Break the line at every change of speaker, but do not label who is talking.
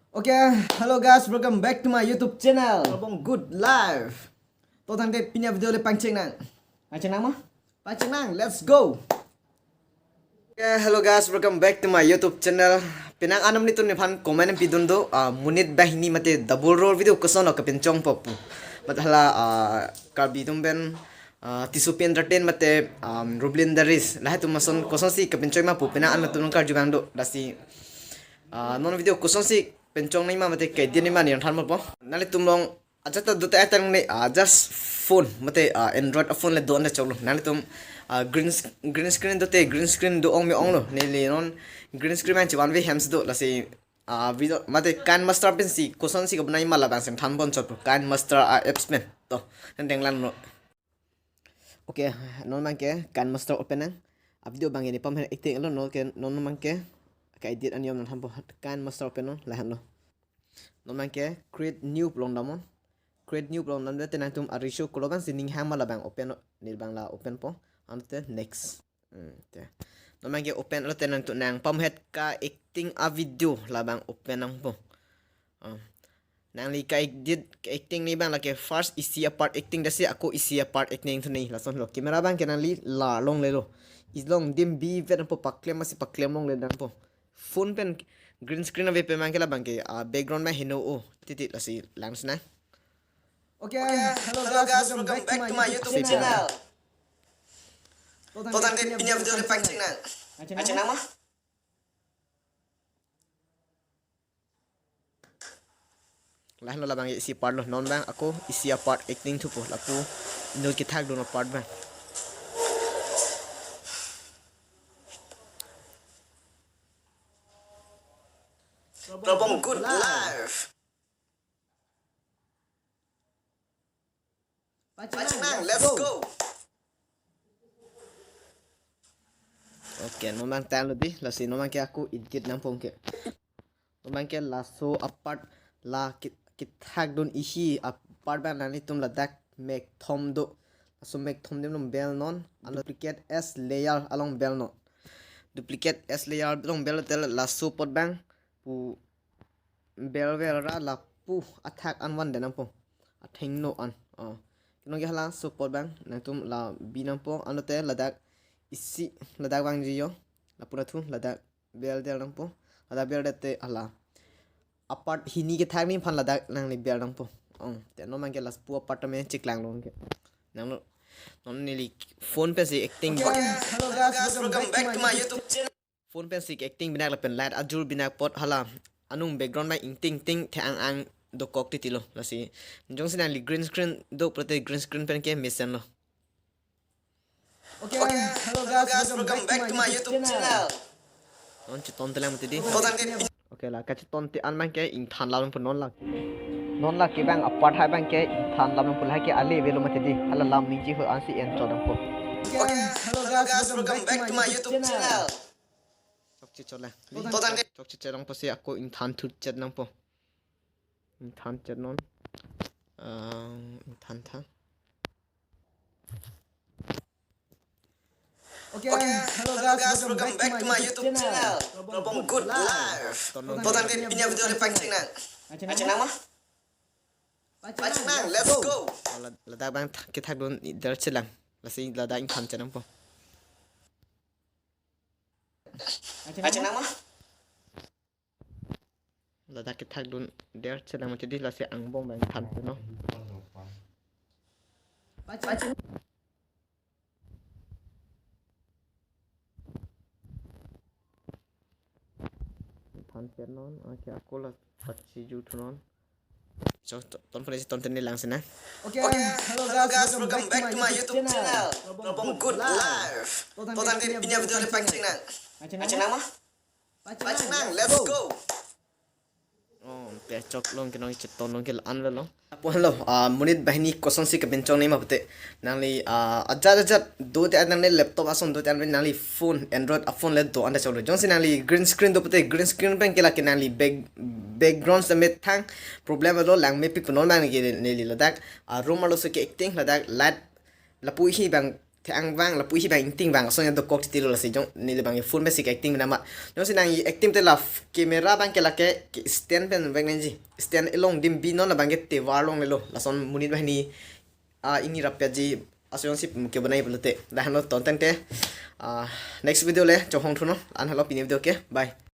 Okay, hello guys, welcome back to my YouTube channel. Abang good live. To thằng cái punya video le pancing nang. Pancing nang mah? Pancing nang, let's go. Okay, hello guys, welcome back to my YouTube channel. Pinang anam nito ni pan komen pidun do Monit banghini mate double roll video koson ka pencong popu. Mathala karbi tumben Tissopi entertain mate Ruplin daris. Lahat tumason koson si ka pencong ma pu pinang anam tunong kar jubang do dasi non video koson si pencong ni mate kay din ni man yan than mo po nali tumlong aja ta duta atang ni just phone mate android phone le don na cholo nali tum green screen dote green screen do ong me ong lo ni non green screen man chiwan we hems do la si video mate kan master pen si koson si ko nai mala bang sem than bon chot kan master apps men to teng lan no okay non man ke kan master open ang video bang ini pam acting lo no ke non man ke ka edit an yom nan hampo kan master open no lahan no non man ke create new plong damon create new plong nam de tenang tum arisho koloban sining hang mala bang open nil bang la open po ante next te non man ke open lo tenang tu nang pam het ka acting a video la bang open nang po nang li ka edit acting ni bang la ke first isi apart acting dasi aku isi apart acting tu ni la son lo camera bang ke nang li la long le lo islong dim bi vet po paklem masih paklem long le dan po phone pen green screen ave pe man ke la bang ke background ma hino o titit la si langs na okay hello guys welcome back to my YouTube channel to tan ke punya video le pancing na pancing na mah lah lo la bang isi part lo non bang aku isi part acting tu po la pu no ki thak do no part bang Abang good live. Pancing nang, let's go. Okay, nomang tan lebih, lasi nomang ke aku edit nang pong ke. Nomang ke laso apart la kithak don isi apart ban nani tum ladak make thom do. So make thom dem nom bell non, and duplicate s layer along bell non. Duplicate s layer along bell tel laso pot bang pu bell ra la pu attack an one denang po athing no an kino ge hala support bang nang tum la binang po anote ladak isi ladak bang jiyo la pura thu ladak bell del nang po ladak bell dete ala apart hini ke thak ni phan ladak nang li bell nang po te no mang ke las pu apartment chik lang long ke nang no non ni phone pe si acting hello guys welcome back to my YouTube channel phone pe si acting binak la pen light ajur binak pot hala anung background mai ting ting the ang do kok ti lo la si jong sin ali green screen do prote green screen pen ke mission lo okay hello guys welcome back to my YouTube channel on chi ton telang mati di okay la ka chi ton ti an man ke in than la pun non la ke bang apart hai bang ke than la pun hai ke ali velo mati di hala lam ni ji ho an si en chodang po okay hello guys welcome back to my YouTube channel chok chi chola chok chi cherong po si ako in than thu chet nang po in than chet non in than tha okay hello guys welcome back to my YouTube channel abang good live to tan ke punya video le pancing nang mah pancing nang let's go la bang kita don der chelang la si la in than chet nang po pancing nang mah lada ke thak dun der chena mati di la se angbong bang than no pancing than pen non okay aku la pachi ju non so ton pare ton ten lang sana okay hello guys welcome back to my YouTube channel abang good live to tan ke punya video le pancing nang mah pancing nang let's go pe chok long ke nong cheton long ke an lo pon lo Monit bahini koson si ka bencong nei ma pate nang li aja do te nang le laptop ason do te nang li phone android phone le do anda cholo jong sin nang li green screen do pate green screen pen ke la ke nang li background sa met thang problem lo lang me pi non mang ke ne li ladak room lo so ke acting ladak light la pu hi bang thế ang vang là pui hi bang ting vang so yang to kok ti lo la si jong ni le bang full basic acting na ma jong si nang acting te la camera bang ke la ke stand pen bang nang ji stand along dim bi no la bang ke te war long le lo la son munit bang ni ini rapya ji ason si ke banai bulute dah no ton tang te next video le chong hong thuno an halo pini video ke bye